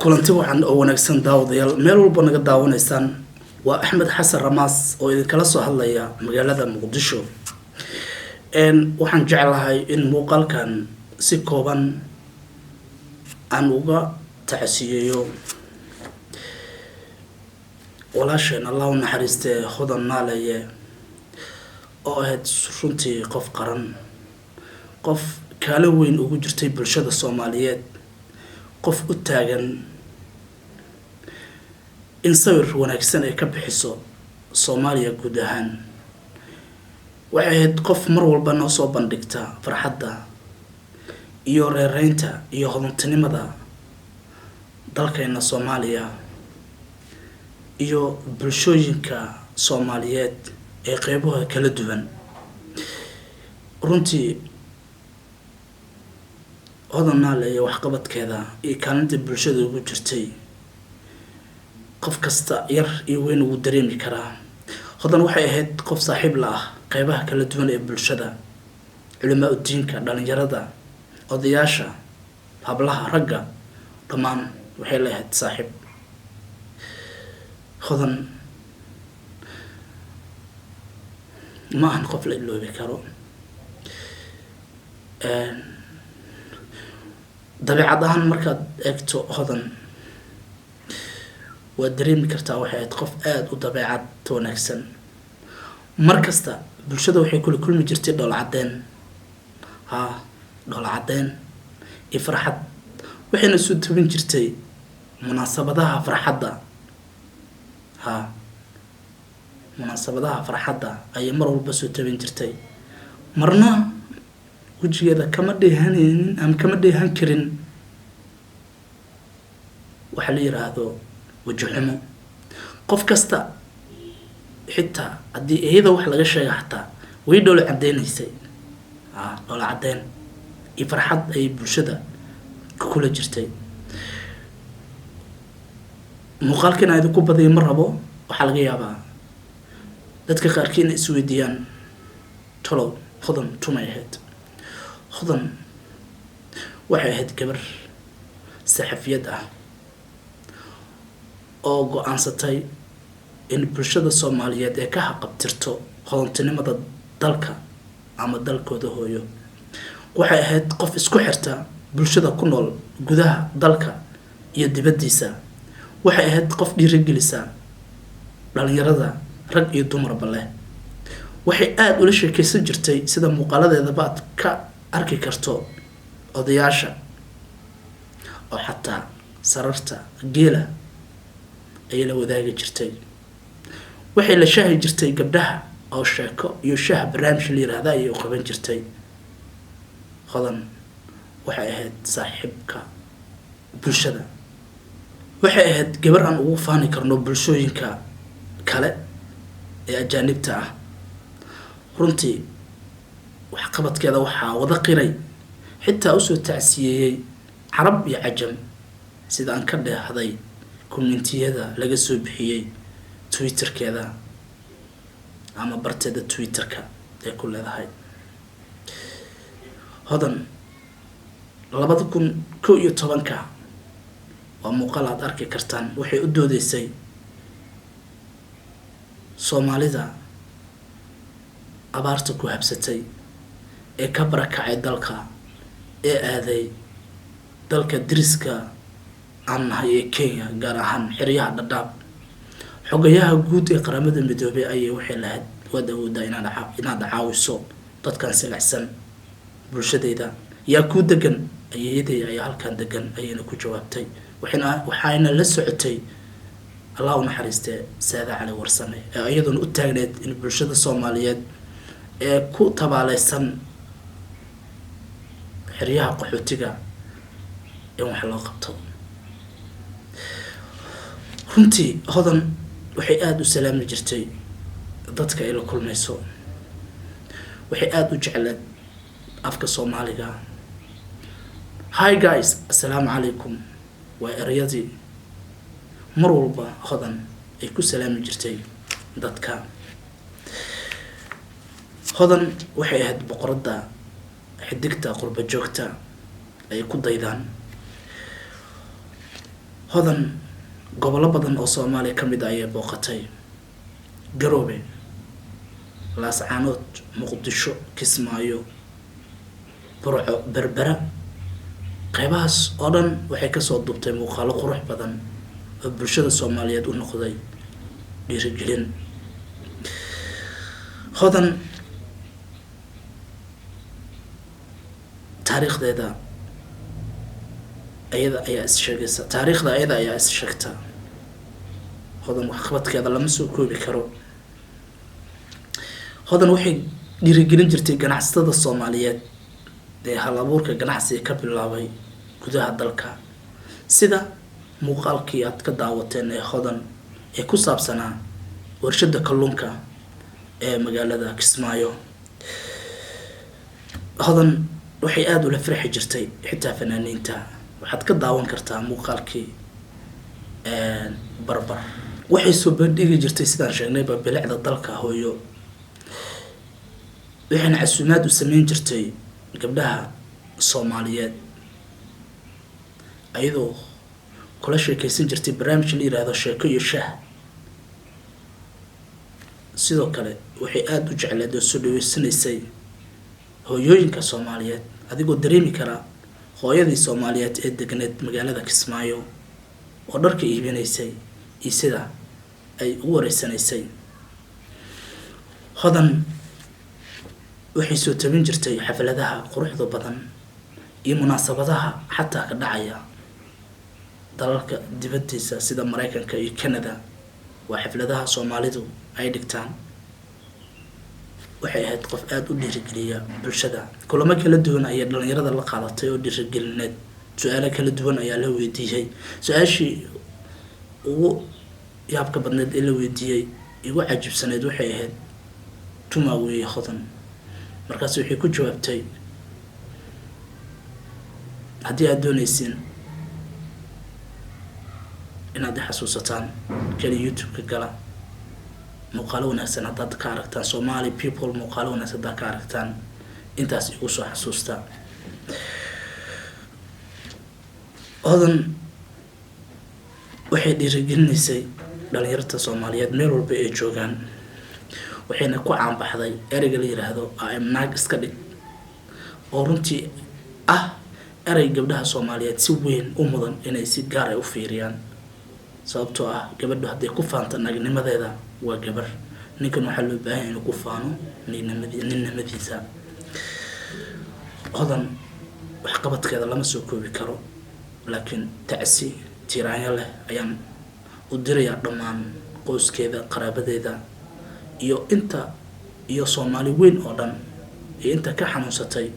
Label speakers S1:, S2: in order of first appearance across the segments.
S1: kulanti waxaan oo wanaagsan daawadayaal meel walba naga daawanaysaan waa Axmed Xasan Ramaas oo idin kala soo hadlaya magaalada Muqdisho waxaan jeclahay in muuqaalkan si kooban aan uga tacsiyeeyo walaasheen Allah u naxariistay Hodan Naalaye oo ahayd runtii qof qaran qof kaalin weyn ugu jirtay bulshada Soomaaliyeed qof u taagan in sawir wanaagsan ay ka bixiso Soomaaliya guud ahaan waxay ahayd qof mar walba noo soo bandhigta farxadda iyo reereynta iyo hodantinimada dalkeena Soomaaliya iyo bulshooyinka Soomaaliyeed ee qaybaha kala duwan runtii Hodan Naalaye wax qabadkeeda iyo kaalinta bulshada ugu jirtay qof kasta yar iyo weyn uu dareemi karaa Hodan waxay ahayd qof saaxiib la ah qaybaha kala duwan ee bulshada culimada diinka dhalinyarada odayaasha hablaha ragga dhamaan waxay leeyahay saaxiib Hodan ma aan qof la iloobi karo dabeecad ahaan markaad eegto Hodan waa dareemi kartaa waxay ahayd qof aad u dabeecad wanaagsan markasta bulshada waxay kula kulmi jirtay dhol cadeen iyo farxad waxayna soo tabin jirtay munaasabadaha farxadda ay mar walba soo tabin jirtay marna wajigeeda kama dheehan karin waxa la yiraahdo waji xumo qof kasta xitaa hadii iyada wax laga sheego xataa way dholo cadeynaysay dholo cadeen iyo farxad ay bulshada kula jirtay muuqaalkan ay ku baday mar rabo waxa laga yaabaa dadka qaarkiina isweydiiyaan tolo Hodan tumay ahayd Hodan waxay ahayd gabar saxafiyad ah oo go'aansatay in bulshada Soomaaliyeed ay ka haqabtirto hodantinimada dalka ama dalkooda hooyo waxay ahayd qof isku xirta bulshada ku nool gudaha dalka iyo dibadiisa waxay ahayd qof dhiirigelisa dhalinyarada rag iyo dumarba leh waxay aad ula sheekaysan jirtay sida muuqaaladeeda baad ka arki karto odayaasha oo xataa sararta geela ay la wadaagi jirtay waxay la shaahi jirtay gabdhaha oo sheeko iyo shaah barnaamij la yiraahdo ay u qaban jirtay Hodan waxay ahayd saaxiibka bulshada waxay ahayd gabar aan ugu faani karno bulshooyinka kale ee ajaanibta ah runtii wax qabadkeeda waxa wada qiray xitaa u soo tacsiyeeyay carab iyo cajam sida aan ka dheehday commentiyada laga soo bixiyay Twitterkeeda ama barteeda Twitterka ee ku leedahay Hodan 2011 waa muuqaal aad arki kartaan waxay u doodeysay Soomaalida abaarta ku habsatay ee ka barakacay dalka ee aaday dalka diriska aan nahay ee Kenya gaar ahaan xiriyaha Dadaab xogayaha guud ee qaramada midoobay ayay waxay lahayd wadawada inaad caawiso dadkan silacsan bulshadeeda yaa ku degan ayay halkan degan ayayna ku jawaabtay waxayna la socotay Allah u naxariistay Saada Cali Warsame ee iyaduna u taagneed in bulshada Soomaaliyeed ee ku tabaalaysan xiriyaha qaxootiga in wax loo qabto runtii Hodan waxay aad u salaami jirtay dadka ay la kulmayso waxay aad u jeclayd afka Soomaaliga Hi guys assalamu alaykum waa erayadii mar walba Hodan ay ku salaami jirtay dadka Hodan waxay ahayd boqorada xidigta qurba joogta ay ku daydaan hodan gobollo badan oo Soomaaliya ka mid ah ayay booqatay: Garowe, Laascaanood, Muqdisho, Kismaayo, Burco, Berbera. qaybahaas oo dhan waxay kasoo duubtay muuqaalo qurux badan oo bulshada Soomaaliyeed u noqday dhiirigelin. hodan taariikhdeeda ayada ayaa is sheegta. hodan waxqabadkeeda lama soo koobi karo. hodan waxay dhiirigelin jirtay ganacsatada Soomaaliyeed ee hal-abuurka ganacsiga ka bilaabay gudaha dalka, sida muuqaalkii aad ka daawateen ee hodan ee ku saabsanaa warshada kalluunka ee magaalada Kismaayo. hodan waxay aada ula farxi jirtay xitaa fanaaniinta. waxaad ka daawan kartaa muuqaalkii Barbar. waxay soo bandhigi jirtay sidaan sheegnayba bilicda dalka hooyo. waxayna casuumaad u sameyn jirtay gabdhaha Soomaaliyeed ayadoo kula sheekaysan jirtay barnaamij la yiraahdo Sheeko iyo Shaah. sidoo kale waxay aada u jecleed oo soo dhaweysanaysay hooyooyinka Soomaaliyeed, adigoo dareemi kara hooyadii Soomaaliyeed ee degneed magaalada Kismaayo oo dharka iibinaysay iyo sida ay u wareysanaysay. hodan waxay soo tabin jirtay xafladaha quruxda badan iyo munaasabadaha xataa ka dhacaya dalalka dibadiisa sida Mareykanka iyo Canada. waa xafladaha Soomaalidu ay dhigtaan. waxay ahayd qof aada u dhiirigeliya bulshada. kulamo kala duwan ayaa dhalinyarada la qaadatay oo dhiirigelineed. su-aalo kala duwan ayaa la weydiiyey. su-aashii ugu yaabka badneed ee la weydiiyey igu cajiibsaneed waxay ahayd tuma weeye hodan. markaas waxay ku jawaabtay: haddii aad doonaysiin inaad i xasuusataan kali YouTube-ka gala, muuqaalo wanaagsan haddaad ka aragtaan, Somali people muuqaalo wanaagsan haddaad ka aragtaan, intaas igu soo xasuusta. hodan waxay dhiirigelinaysay dhalinyarta Soomaaliyeed meel walba ay joogaan. waxayna ku caanbaxday ereyga la yiraahdo naag iska dhig, oo runtii ah erey gabdhaha Soomaaliyeed si weyn u mudan inay si gaar ah u fiiriyaan. sababtoo ah gabadhu hadday ku faanto naagnimadeeda waa gabar, ninkan waxaa loo baahan yahay inuu ku faano ninnimadiisa. hodan waxqabadkeeda lama soo koobi karo, laakiin tacsi tiraanyo leh ayaan u dirayaa dhammaan qoyskeeda, qaraabadeeda iyo Soomaali weyn oo dhan, iyo inta ka xanuunsatay,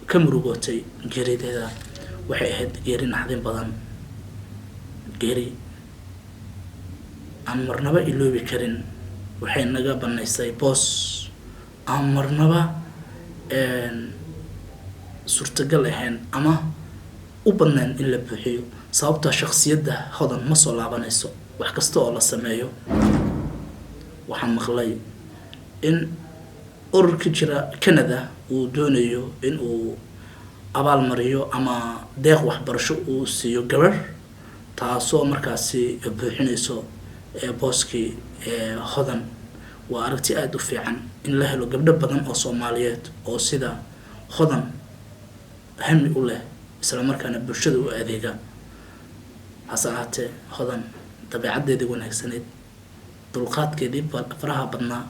S1: ka murugootay geerideeda. waxay ahayd geeri naxdin badan, geeri aan marnaba iloobi karin. waxay naga banaysay boos aan marnaba suurtagal ahayn ama u badnayn in la buuxiyo. sababta shakhsiyadda hodan ma soo laabanayso wax kasta oo la sameeyo. waxaan maqlay in ururka jira Canada uu doonayo in uu abaal mariyo ama deeq waxbarasho uu siiyo gabar, taasoo markaasi buuxinayso booskii hodan. waa aragti aada u fiican in la helo gabdho badan oo Soomaaliyeed oo sida hodan hami u leh, isla markaana bulshada u adeega. hase ahaatee hodan dabeecaddeedii wanaagsaneed, dulqaadkeedii faraha badnaa,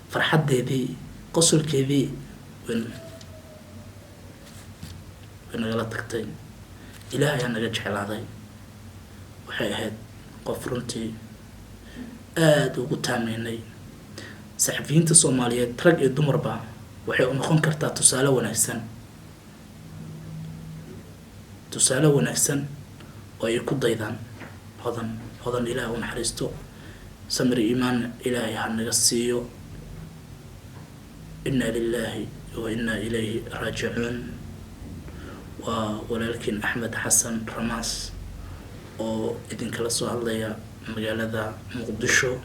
S1: farxaddeedii, qosolkeedii way nagala tagtay. ilaahay ayaa naga jeclaaday. waxay ahayd qof runtii aada ugu taameynay. saxafiyiinta Soomaaliyeed rag iyo dumarba waxay u noqon kartaa tusaale wanaagsan oo ay ku daydaan. hodan ilaahay u naxariisto, samir iimaan ilaahay ha naga siiyo. inna lillahi wa inna ilayhi raajicuun. waa walaalkiin Axmed Xasan Ramaas oo idinkala soo hadlaya magaalada Muqdisho.